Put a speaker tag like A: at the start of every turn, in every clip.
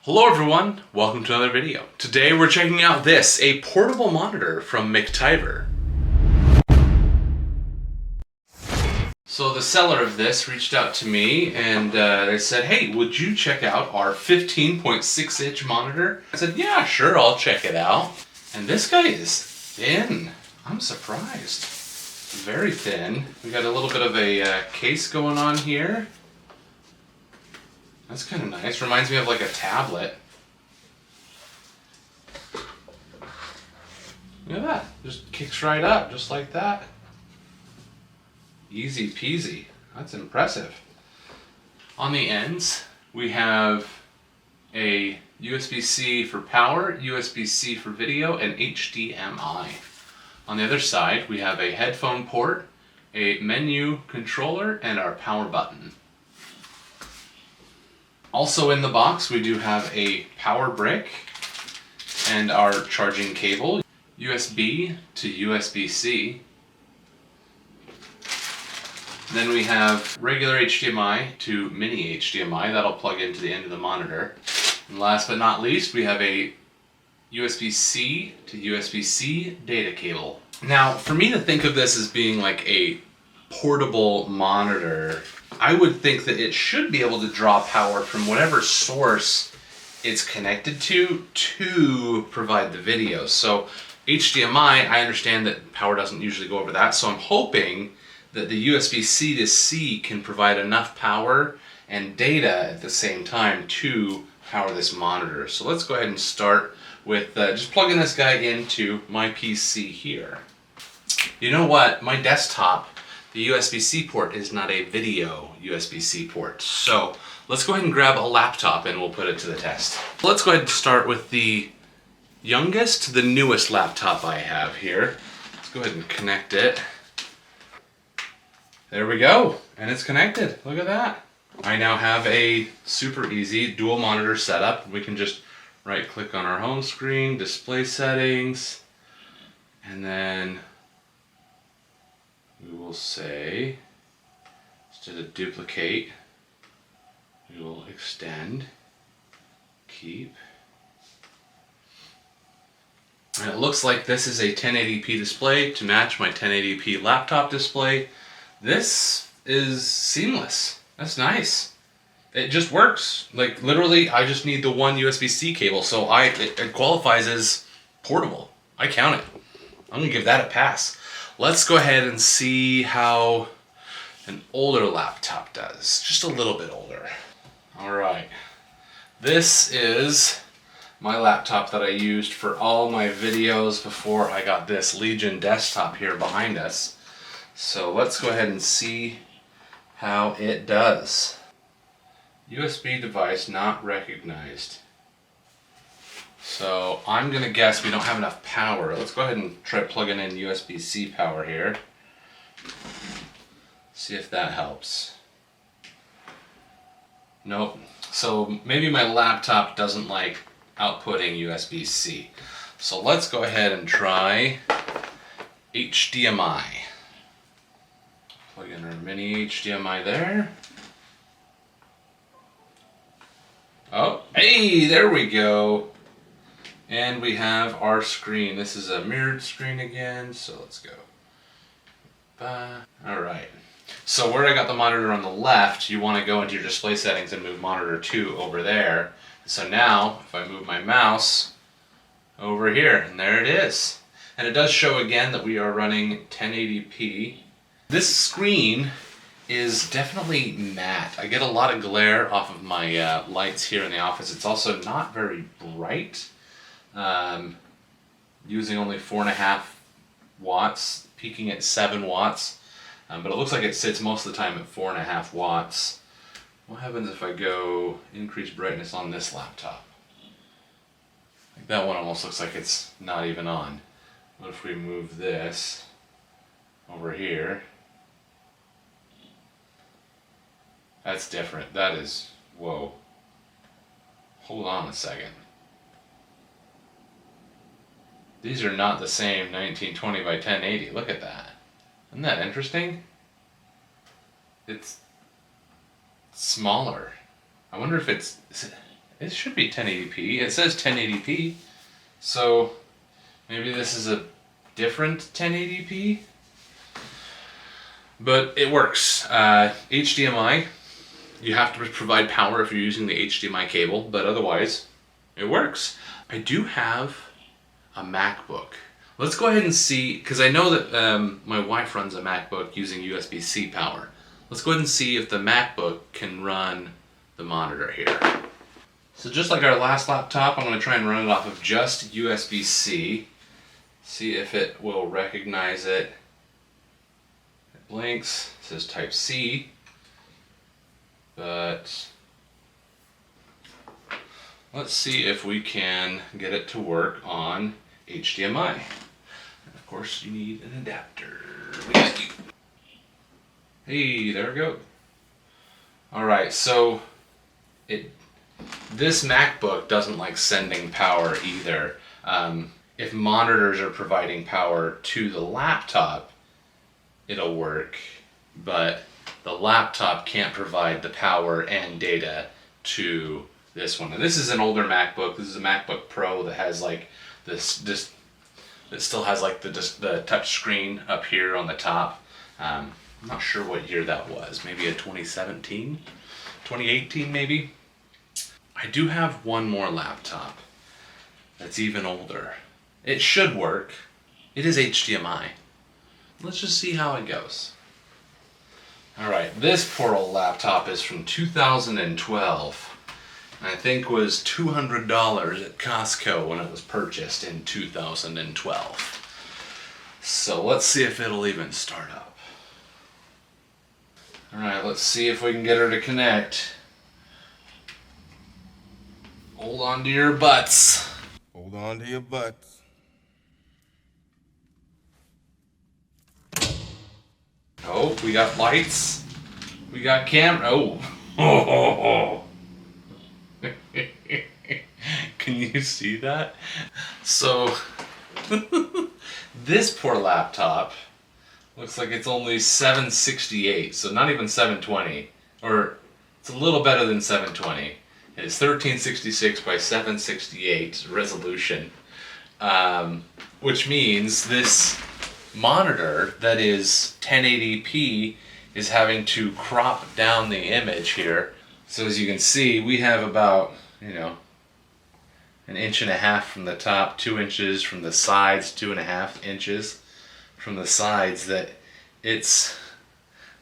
A: Hello everyone, welcome to another video. Today we're checking out this, a portable monitor from Miktver. So the seller of this reached out to me and they said, hey, would you check out our 15.6 inch monitor? I said, yeah, sure, I'll check it out. And this guy is thin. I'm surprised. Very thin. We got a little bit of a case going on here. That's kind of nice. Reminds me of like a tablet. Look at that. Just kicks right up, just like that. Easy peasy. That's impressive. On the ends, we have a USB-C for power, USB-C for video, and HDMI. On the other side, we have a headphone port, a menu controller, and our power button. Also in the box, we do have a power brick and our charging cable, USB to USB-C. Then we have regular HDMI to mini HDMI, that'll plug into the end of the monitor. And last but not least, we have a USB-C to USB-C data cable. Now, for me to think of this as being like a portable monitor, I would think that it should be able to draw power from whatever source it's connected to provide the video. So HDMI, I understand that power doesn't usually go over that, so I'm hoping that the USB-C to C can provide enough power and data at the same time to power this monitor. So let's go ahead and start with just plugging this guy into my PC here. You know what? My desktop, the USB-C port is not a video USB-C port. So let's go ahead and grab a laptop and we'll put it to the test. Let's go ahead and start with the youngest to the newest laptop I have here. Let's go ahead and connect it. There we go, and it's connected. Look at that. I now have a super easy dual monitor setup. We can just right click on our home screen, display settings, and then we will say, instead of duplicate, we will extend, keep. And it looks like this is a 1080p display to match my 1080p laptop display. This is seamless. That's nice. It just works. Like literally, I just need the one USB-C cable, so it qualifies as portable. I count it. I'm gonna give that a pass. Let's go ahead and see how an older laptop does. Just a little bit older. All right. This is my laptop that I used for all my videos before I got this Legion desktop here behind us. So let's go ahead and see how it does. USB device not recognized. So I'm gonna guess we don't have enough power. Let's go ahead and try plugging in USB-C power here. See if that helps. Nope. So maybe my laptop doesn't like outputting USB-C. So let's go ahead and try HDMI. Plug in our mini HDMI there. Oh, hey, there we go. And we have our screen. This is a mirrored screen again, so let's go. All right. So where I got the monitor on the left, you want to go into your display settings and move monitor 2 over there. So now, if I move my mouse over here, and there it is. And it does show again that we are running 1080p. This screen is definitely matte. I get a lot of glare off of my lights here in the office. It's also not very bright. Using only 4.5 watts, peaking at 7 watts. But it looks like it sits most of the time at 4.5 watts. What happens if I go increase brightness on this laptop? Like that one almost looks like it's not even on. What if we move this over here? That's different. That is, whoa. Hold on a second. These are not the same 1920 by 1080. Look at that. Isn't that interesting? It's smaller. I wonder if it's It should be 1080p. It says 1080p. So maybe this is a different 1080p. But it works. HDMI, you have to provide power if you're using the HDMI cable, but otherwise it works. I do have a MacBook. Let's go ahead and see, because I know that my wife runs a MacBook using USB-C power. Let's go ahead and see if the MacBook can run the monitor here. So just like our last laptop, I'm going to try and run it off of just USB-C. See if it will recognize it. It blinks, it says Type-C, but let's see if we can get it to work on HDMI. And of course, you need an adapter. We got you. Hey, there we go. All right, so this MacBook doesn't like sending power either. If monitors are providing power to the laptop, it'll work, but the laptop can't provide the power and data to this one. And this is an older MacBook. This is a MacBook Pro that has like this that still has like the touch screen up here on the top. I'm not sure what year that was. Maybe a 2017, 2018 maybe. I do have one more laptop that's even older. It should work. It is HDMI. Let's just see how it goes. Alright, this poor old laptop is from 2012. I think was $200 at Costco when it was purchased in 2012. So let's see if it'll even start up. Alright, let's see if we can get her to connect. Hold on to your butts.
B: Hold on to your butts.
A: Oh, we got lights. We got camera. Oh. Can you see that? So, this poor laptop looks like it's only 768, so not even 720. Or, it's a little better than 720. It's 1366 by 768 resolution, which means this monitor that is 1080p is having to crop down the image here. So as you can see, we have about, an inch and a half from the top, 2 inches from the sides, 2.5 inches from the sides, that it's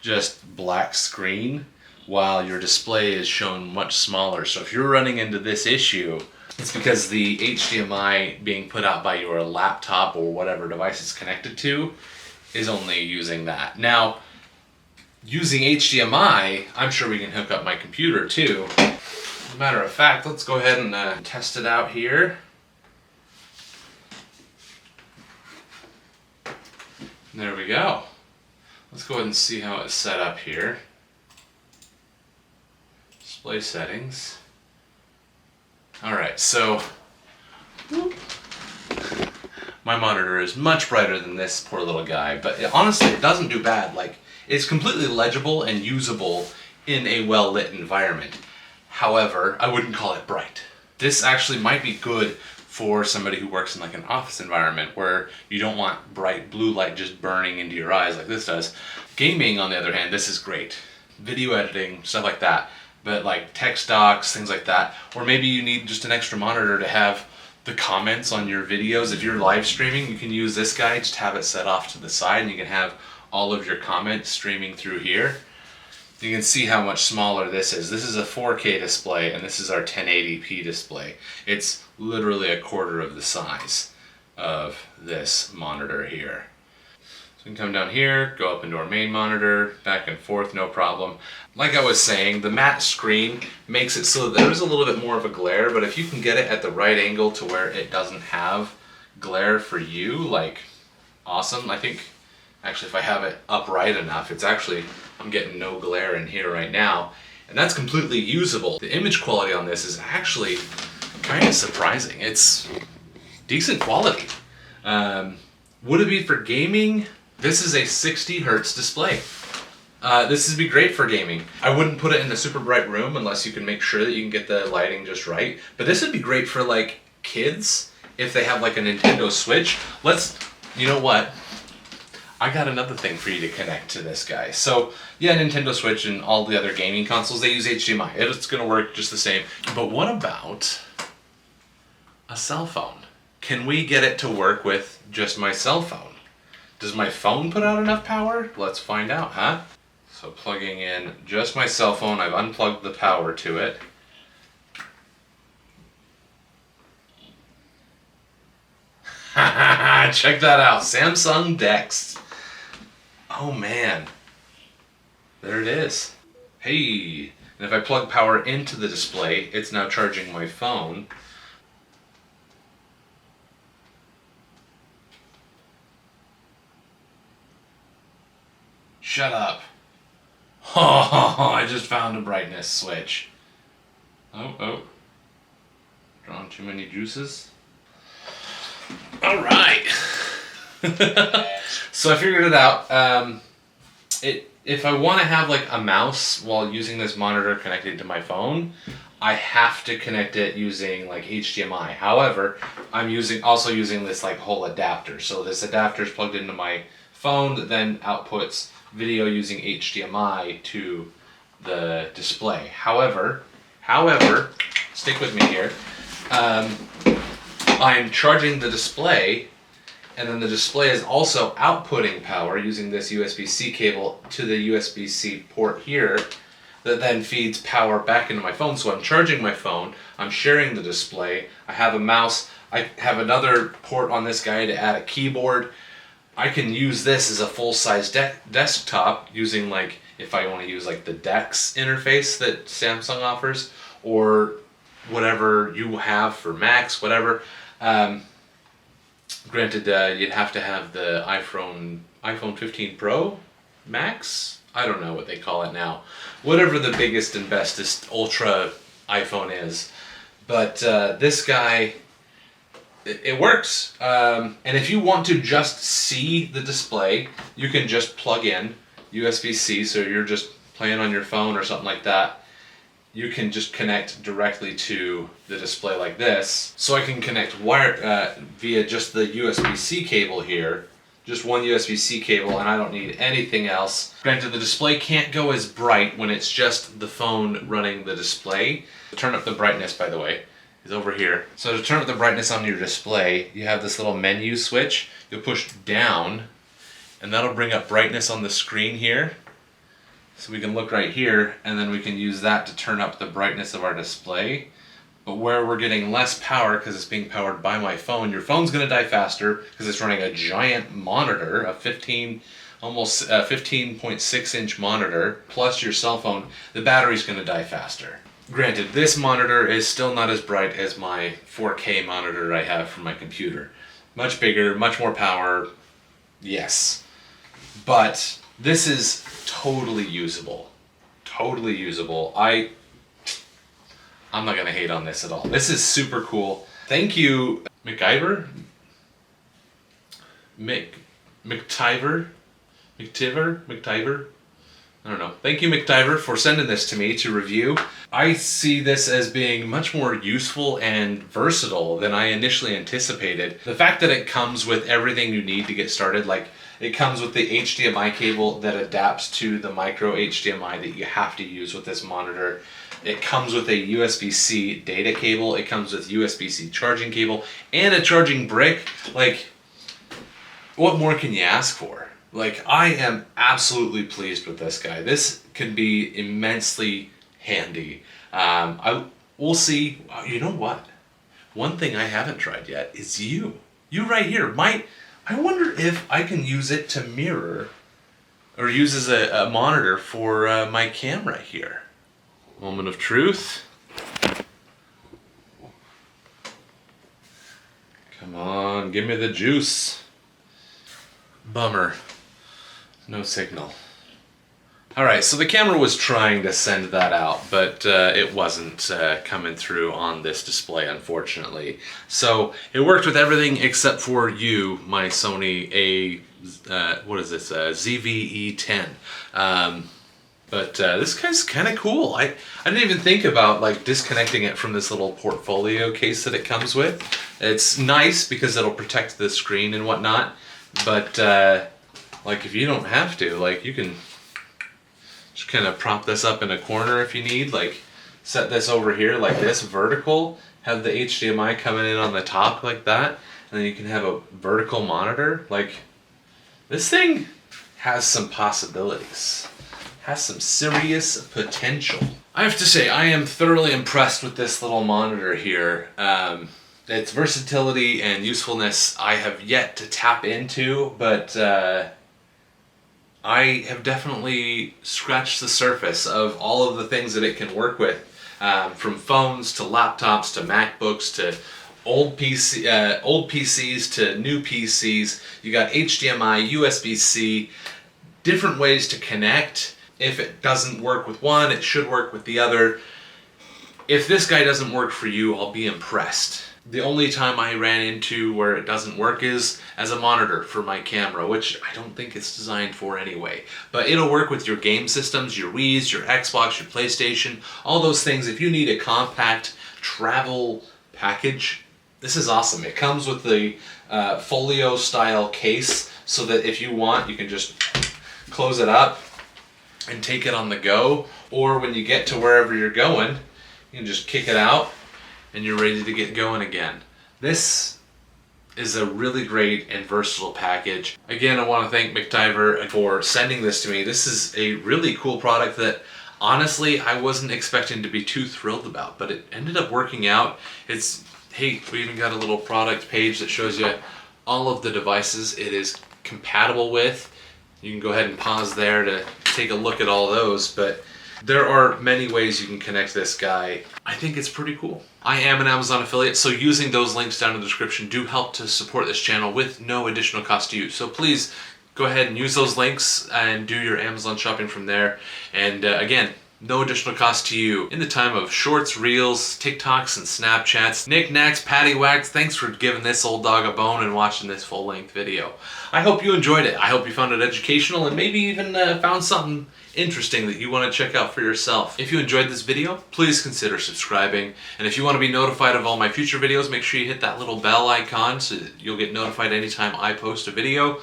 A: just black screen while your display is shown much smaller. So if you're running into this issue, it's because the HDMI being put out by your laptop or whatever device it's connected to is only using that. Now, using HDMI, I'm sure we can hook up my computer too. As a matter of fact, let's go ahead and test it out here. There we go. Let's go ahead and see how it's set up here. Display settings. Alright, so my monitor is much brighter than this poor little guy, but honestly, it doesn't do bad. Like, it's completely legible and usable in a well-lit environment. However, I wouldn't call it bright. This actually might be good for somebody who works in like an office environment where you don't want bright blue light just burning into your eyes like this does. Gaming, on the other hand, this is great. Video editing, stuff like that. But like text docs, things like that. Or maybe you need just an extra monitor to have the comments on your videos. If you're live streaming, you can use this guy, just have it set off to the side and you can have all of your comments streaming through here. You can see how much smaller this is. This is a 4K display and this is our 1080p display. It's literally a quarter of the size of this monitor here. So we can come down here, go up into our main monitor, back and forth, no problem. Like I was saying, the matte screen makes it so that there is a little bit more of a glare, but if you can get it at the right angle to where it doesn't have glare for you, like, awesome. I think, actually, if I have it upright enough, it's actually, I'm getting no glare in here right now, and that's completely usable. The image quality on this is actually kind of surprising. It's decent quality. Would it be for gaming? This is a 60 hertz display. This would be great for gaming. I wouldn't put it in a super bright room unless you can make sure that you can get the lighting just right. But this would be great for like kids if they have like a Nintendo Switch. You know what? I got another thing for you to connect to this guy. So yeah, Nintendo Switch and all the other gaming consoles, they use HDMI. It's gonna work just the same. But what about a cell phone? Can we get it to work with just my cell phone? Does my phone put out enough power? Let's find out, huh? So plugging in just my cell phone, I've unplugged the power to it. Check that out, Samsung DeX. Oh man, there it is. Hey, and if I plug power into the display, it's now charging my phone. Shut up. Oh, I just found a brightness switch. Oh. Drawn too many juices. All right. So I figured it out. If I want to have like a mouse while using this monitor connected to my phone, I have to connect it using like HDMI. However, I'm also using this like whole adapter. So this adapter is plugged into my phone that then outputs video using HDMI to the display. However, stick with me here. I'm charging the display, and then the display is also outputting power using this USB-C cable to the USB-C port here that then feeds power back into my phone. So I'm charging my phone, I'm sharing the display, I have a mouse, I have another port on this guy to add a keyboard. I can use this as a full-size desktop using like, if I want to use like the DeX interface that Samsung offers, or whatever you have for Macs, whatever. Granted, you'd have to have the iPhone 15 Pro Max. I don't know what they call it now. Whatever the biggest and bestest ultra iPhone is. But this guy, it works. And if you want to just see the display, you can just plug in USB-C, so you're just playing on your phone or something like that. You can just connect directly to the display like this. So I can connect via just the USB-C cable here, just one USB-C cable, and I don't need anything else. Granted, the display can't go as bright when it's just the phone running the display. Turn up the brightness, by the way, is over here. So to turn up the brightness on your display, you have this little menu switch. You'll push down, and that'll bring up brightness on the screen here. So we can look right here, and then we can use that to turn up the brightness of our display. But where we're getting less power because it's being powered by my phone, your phone's going to die faster because it's running a giant monitor, almost 15.6 inch monitor, plus your cell phone. The battery's going to die faster. Granted, this monitor is still not as bright as my 4K monitor I have for my computer. Much bigger, much more power, yes. But this is totally usable. Totally usable. I'm not gonna hate on this at all. This is super cool. Thank you, Miktver? Miktver? I don't know. Thank you, Miktver, for sending this to me to review. I see this as being much more useful and versatile than I initially anticipated. The fact that it comes with everything you need to get started, like it comes with the HDMI cable that adapts to the micro HDMI that you have to use with this monitor. It comes with a USB-C data cable. It comes with USB-C charging cable and a charging brick. Like, what more can you ask for? Like, I am absolutely pleased with this guy. This can be immensely handy. We'll see. You know what? One thing I haven't tried yet is you. You right here. I wonder if I can use it to mirror or use as a monitor for my camera here. Moment of truth. Come on, give me the juice. Bummer. No signal. Alright, so the camera was trying to send that out, but it wasn't coming through on this display, unfortunately. So it worked with everything except for you, my Sony ZV-E10. But this guy's kind of cool. I didn't even think about like disconnecting it from this little portfolio case that it comes with. It's nice because it'll protect the screen and whatnot, but like if you don't have to, like you can just kind of prop this up in a corner if you need, like set this over here like this, vertical, have the HDMI coming in on the top like that, and then you can have a vertical monitor. Like, this thing has some possibilities, has some serious potential. I have to say, I am thoroughly impressed with this little monitor here. Its versatility and usefulness I have yet to tap into, but I have definitely scratched the surface of all of the things that it can work with, from phones to laptops to MacBooks to old PCs to new PCs. You got HDMI, USB-C, different ways to connect. If it doesn't work with one, it should work with the other. If this guy doesn't work for you, I'll be impressed. The only time I ran into where it doesn't work is as a monitor for my camera, which I don't think it's designed for anyway. But it'll work with your game systems, your Wii's, your Xbox, your PlayStation, all those things. If you need a compact travel package, this is awesome. It comes with the folio style case so that if you want, you can just close it up and take it on the go. Or when you get to wherever you're going, you can just kick it out and you're ready to get going again. This is a really great and versatile package. Again, I want to thank Miktver for sending this to me. This is a really cool product that honestly I wasn't expecting to be too thrilled about, but it ended up working out. Hey, we even got a little product page that shows you all of the devices it is compatible with. You can go ahead and pause there to take a look at all those, but there are many ways you can connect this guy. I think it's pretty cool. I am an Amazon affiliate, so using those links down in the description do help to support this channel with no additional cost to you. So please go ahead and use those links and do your Amazon shopping from there. And again, no additional cost to you. In the time of shorts, reels, TikToks, and Snapchats, knickknacks, paddywhacks, thanks for giving this old dog a bone and watching this full-length video. I hope you enjoyed it. I hope you found it educational and maybe even found something interesting that you want to check out for yourself. If you enjoyed this video, please consider subscribing. And if you want to be notified of all my future videos, make sure you hit that little bell icon so that you'll get notified anytime I post a video.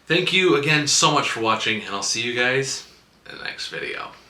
A: Thank you again so much for watching, and I'll see you guys in the next video.